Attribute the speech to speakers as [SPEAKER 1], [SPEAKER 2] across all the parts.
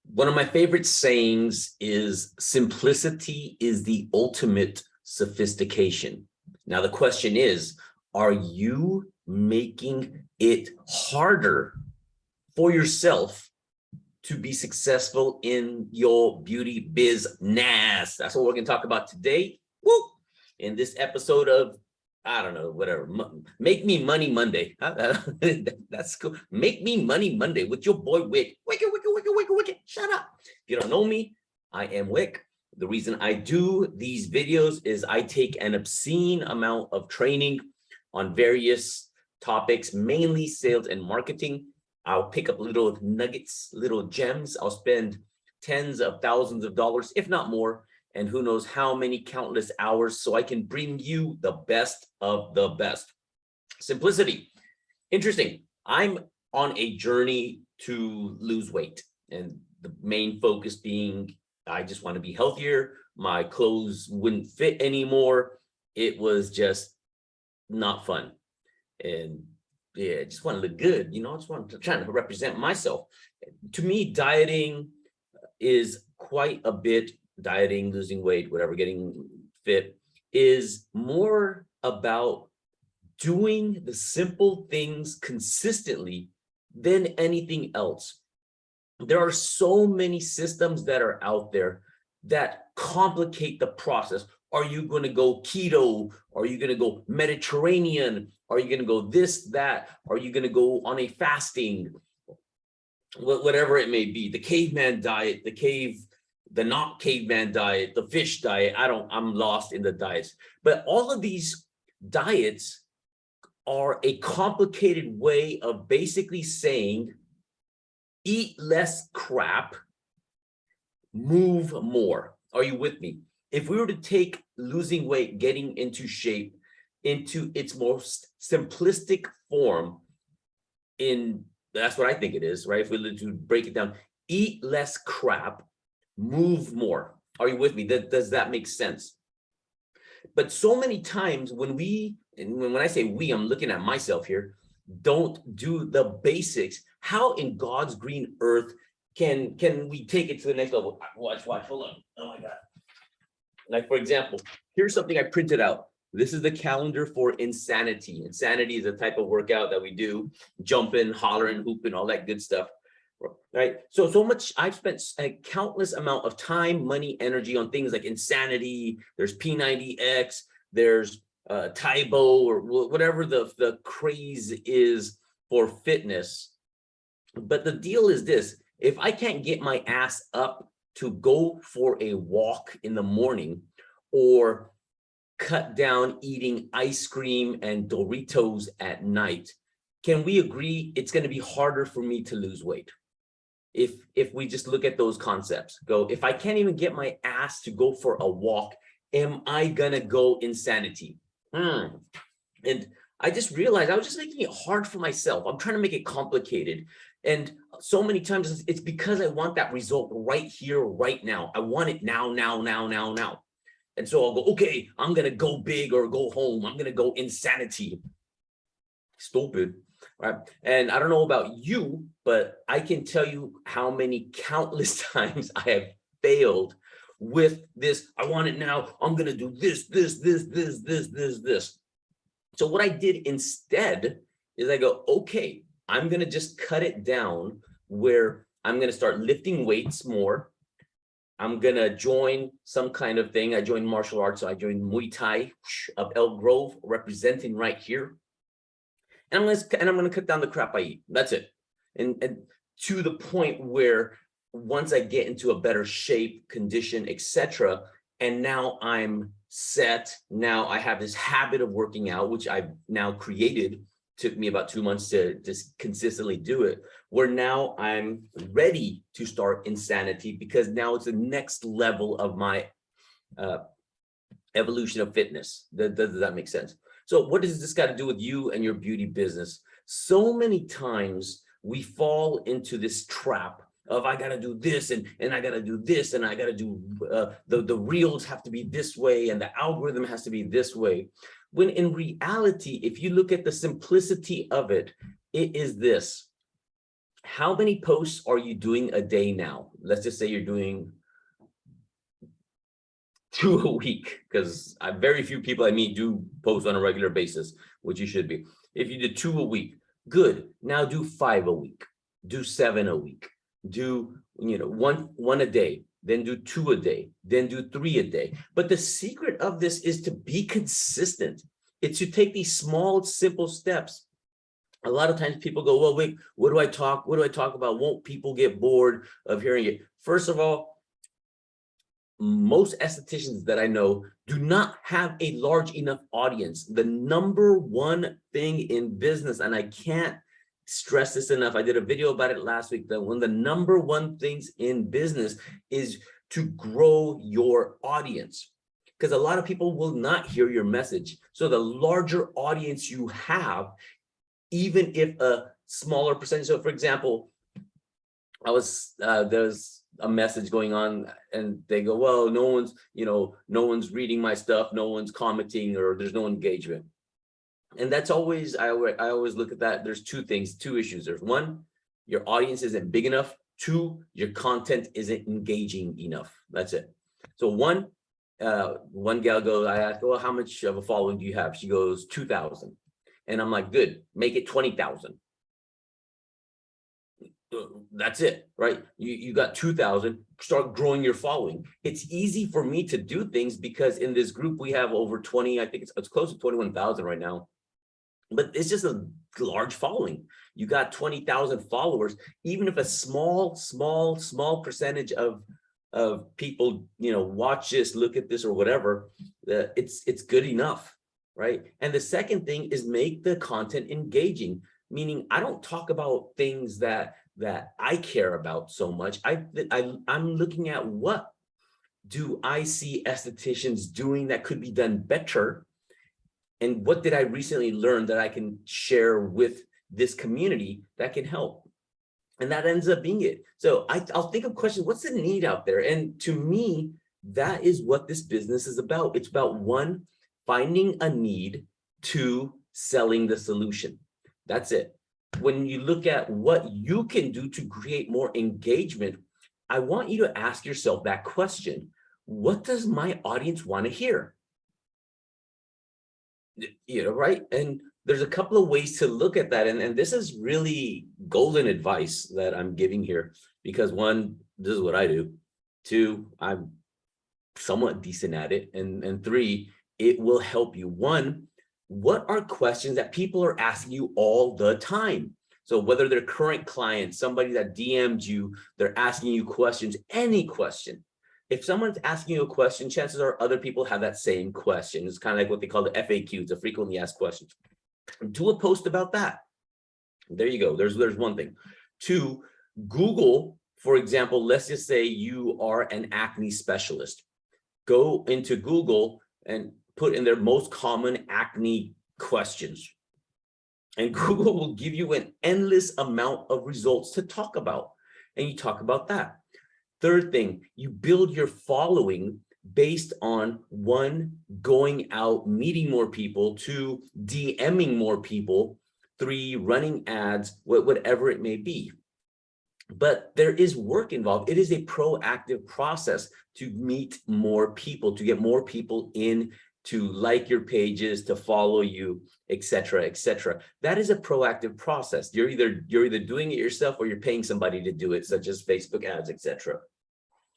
[SPEAKER 1] One of my favorite sayings is simplicity is the ultimate sophistication. Now, the question is, are you making it harder for yourself to be successful in your beauty business? That's what we're going to talk about today. Woo! In this episode of, I don't know, whatever, Make Me Money Monday. That's cool. Make Me Money Monday with your boy Wick. Wick. Shut up. If you don't know me, I am Wick. The reason I do these videos is I take an obscene amount of training on various topics, mainly sales and marketing. I'll pick up little nuggets, little gems. I'll spend tens of thousands of dollars, if not more, and who knows how many countless hours, so I can bring you the best of the best. Simplicity. Interesting. I'm on a journey to lose weight, and the main focus being I just want to be healthier. My clothes wouldn't fit anymore. It was just not fun. And yeah, I just want to look good. I just want to try to represent myself. To me, dieting is quite a bit. Dieting, losing weight, whatever, getting fit is more about doing the simple things consistently than anything else. There are so many systems that are out there that complicate the process. Are you going to go keto? Are you going to go Mediterranean? Are you going to go this, that? Are you going to go on a fasting? Whatever it may be, the caveman diet, the not caveman diet, the fish diet. I'm lost in the diets. But all of these diets are a complicated way of basically saying, eat less crap, move more. Are you with me? If we were to take losing weight, getting into shape, into its most simplistic form, that's what I think it is, right? If we were to break it down, eat less crap, move more. Are you with me? Does that make sense? But so many times when I say we, I'm looking at myself here, don't do the basics. How in God's green earth can we take it to the next level? Watch, hold on. Oh my God. Like, for example, here's something I printed out. This is the calendar for insanity. Insanity is a type of workout that we do, jumping, hollering, hooping, all that good stuff. Right. So much I've spent a countless amount of time, money, energy on things like insanity. There's P90X, there's Tybo, or whatever the craze is for fitness. But the deal is this: if I can't get my ass up to go for a walk in the morning, or cut down eating ice cream and Doritos at night, can we agree it's going to be harder for me to lose weight? If we just look at those concepts, if I can't even get my ass to go for a walk, am I gonna go insanity? And I just realized I was just making it hard for myself. I'm trying to make it complicated. And so many times it's because I want that result right here, right now. I want it now. And so I'll go, okay, I'm gonna go big or go home. I'm gonna go insanity. Stupid. Right. And I don't know about you, but I can tell you how many countless times I have failed with this. I want it now. I'm going to do this. So what I did instead is I go, okay, I'm going to just cut it down where I'm going to start lifting weights more. I'm going to join some kind of thing. I joined martial arts. So I joined Muay Thai of Elk Grove, representing right here. And I'm going to cut down the crap I eat. That's it. And to the point where once I get into a better shape, condition, etc., and now I'm set. Now I have this habit of working out, which I've now created. Took me about 2 months to just consistently do it, where now I'm ready to start insanity, because now it's the next level of my evolution of fitness. Does that make sense? So what does this got to do with you and your beauty business? So many times we fall into this trap of I got to do this and I got to do this and I got to do the reels have to be this way and the algorithm has to be this way. When in reality, if you look at the simplicity of it, it is this. how many posts are you doing a day now? Let's just say you're doing 2 a week, because very few people I meet do post on a regular basis, which you should be. If you did 2 a week, good. Now do 5 a week, do 7 a week, do one a day, then do 2 a day, then do 3 a day. But the secret of this is to be consistent. It's to take these small, simple steps. A lot of times people go, well, wait, what do I talk about? Won't people get bored of hearing it? First of all, most estheticians that I know do not have a large enough audience. The number one thing in business, and I can't stress this enough, I did a video about it last week, that one of the number one things in business is to grow your audience, because a lot of people will not hear your message. So the larger audience you have, even if a smaller percentage. So for example, there's a message going on and they go, well, no one's reading my stuff, no one's commenting, or there's no engagement. And that's always, I always look at that. There's two issues. There's one, your audience isn't big enough. Two, your content isn't engaging enough. That's it. So one gal goes, I asked, well, how much of a following do you have? She goes, 2,000. And I'm like, good, make it 20,000. That's it, right? You got 2,000, start growing your following. It's easy for me to do things because in this group we have over 20, I think it's close to 21,000 right now, but it's just a large following. You got 20,000 followers. Even if a small percentage of people, watch this, look at this or whatever, it's good enough, right? And the second thing is make the content engaging, meaning I don't talk about things that I care about so much. I'm looking at what do I see estheticians doing that could be done better, and what did I recently learn that I can share with this community that can help, and that ends up being it. So I'll think of questions. What's the need out there? And to me, that is what this business is about. It's about one, finding a need, two, selling the solution. That's it. When you look at what you can do to create more engagement, I want you to ask yourself that question. What does my audience want to hear? Right? And there's a couple of ways to look at that. And this is really golden advice that I'm giving here, because one, this is what I do. Two, I'm somewhat decent at it. And three, it will help you. One, what are questions that people are asking you all the time? So whether they're current clients, somebody that DM'd you, they're asking you questions, any question. If someone's asking you a question, chances are other people have that same question. It's kind of like what they call the FAQs, the frequently asked questions. Do a post about that. There you go. There's one thing. Two, Google, for example, let's just say you are an acne specialist. Go into Google and put in their most common acne questions. And Google will give you an endless amount of results to talk about. And you talk about that. Third thing, you build your following based on one, going out, meeting more people, two, DMing more people, three, running ads, whatever it may be. But there is work involved. It is a proactive process to meet more people, to get more people in, to like your pages, to follow you, etc., etc. That is a proactive process. You're either doing it yourself or you're paying somebody to do it, such as Facebook ads, etc.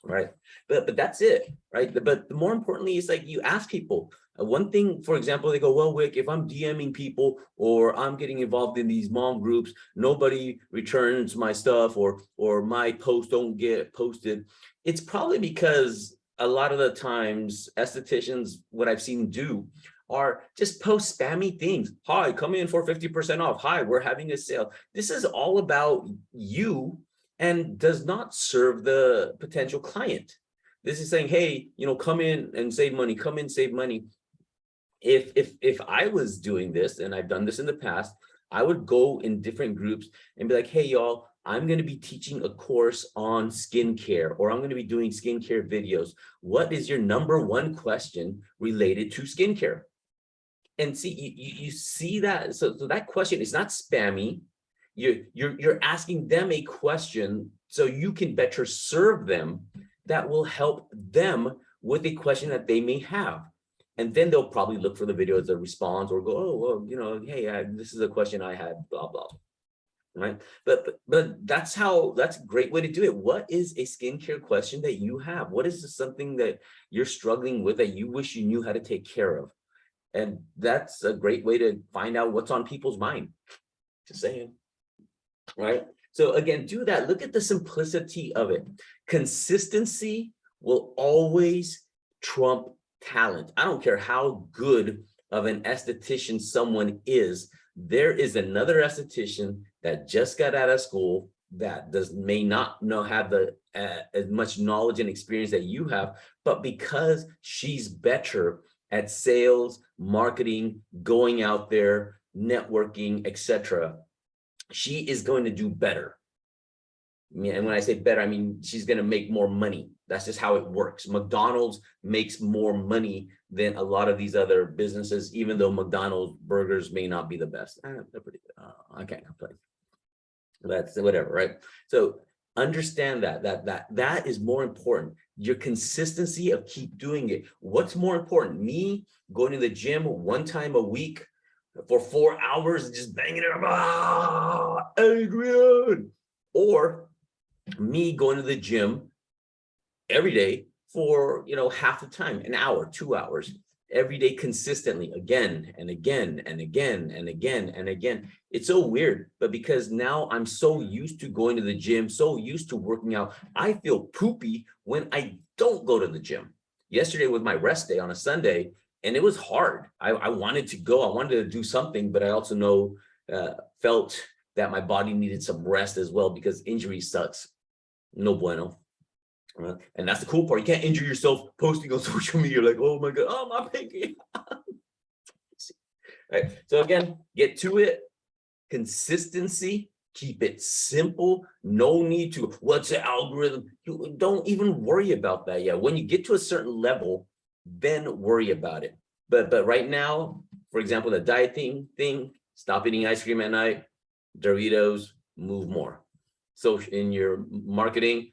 [SPEAKER 1] Right? But that's it, right? But more importantly, it's like you ask people. One thing, for example, they go, well, Wick, if I'm DMing people or I'm getting involved in these mom groups, nobody returns my stuff or my posts don't get posted. It's probably because a lot of the times estheticians, what I've seen do are just post spammy things. Hi, come in for 50% off. Hi, we're having a sale. This is all about you and does not serve the potential client. This is saying, hey, come in and save money, come in, save money. If I was doing this, and I've done this in the past, I would go in different groups and be like, hey, y'all, I'm going to be teaching a course on skincare, or I'm going to be doing skincare videos. What is your number one question related to skincare? And see, you see that. So that question is not spammy. You're asking them a question so you can better serve them that will help them with a question that they may have. And then they'll probably look for the video as a response or go, oh, well, you know, hey, this is a question I had, blah, blah. Right. But that's a great way to do it. What is a skincare question that you have? What is something that you're struggling with that you wish you knew how to take care of? And that's a great way to find out what's on people's mind. Just saying. Right. So again, do that. Look at the simplicity of it. Consistency will always trump talent. I don't care how good of an esthetician someone is. There is another esthetician that just got out of school that may not have the as much knowledge and experience that you have, but because she's better at sales, marketing, going out there, networking, etc., she is going to do better. And when I say better, I mean she's going to make more money. That's just how it works. McDonald's makes more money than a lot of these other businesses, even though McDonald's burgers may not be the best. They're pretty good. I can't complain. That's whatever, right? So understand that is more important. Your consistency of keep doing it. What's more important? Me going to the gym one time a week for 4 hours and just banging it, Adrian, or me going to the gym every day for, half the time, an hour, 2 hours, every day consistently, again and again and again and again and again. It's so weird, but because now I'm so used to going to the gym, so used to working out, I feel poopy when I don't go to the gym. Yesterday was my rest day on a Sunday, and it was hard. I wanted to go, I wanted to do something, but I also felt that my body needed some rest as well because injury sucks. No bueno. And that's the cool part. You can't injure yourself posting on social media like, oh my God, oh my pinky. Right. So again, get to it. Consistency, keep it simple. No need to, what's the algorithm? You don't even worry about that yet. When you get to a certain level, then worry about it. But right now, for example, the diet thing, stop eating ice cream at night, Doritos, move more. So in your marketing,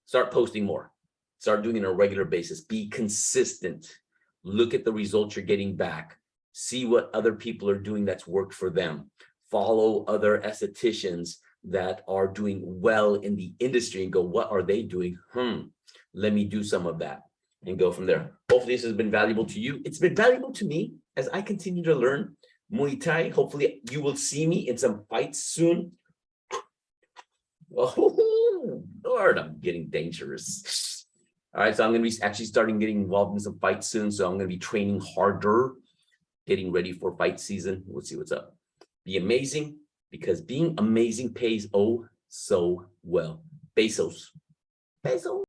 [SPEAKER 1] start posting more. Start doing it on a regular basis. Be consistent. Look at the results you're getting back. See what other people are doing that's worked for them. Follow other estheticians that are doing well in the industry and go, what are they doing? Let me do some of that and go from there. Hopefully this has been valuable to you. It's been valuable to me as I continue to learn Muay Thai. Hopefully you will see me in some fights soon. Oh, Lord, I'm getting dangerous. All right, so I'm going to be actually starting getting involved in some fights soon. So I'm going to be training harder, getting ready for fight season. We'll see what's up. Be amazing, because being amazing pays oh so well. Pesos. Pesos.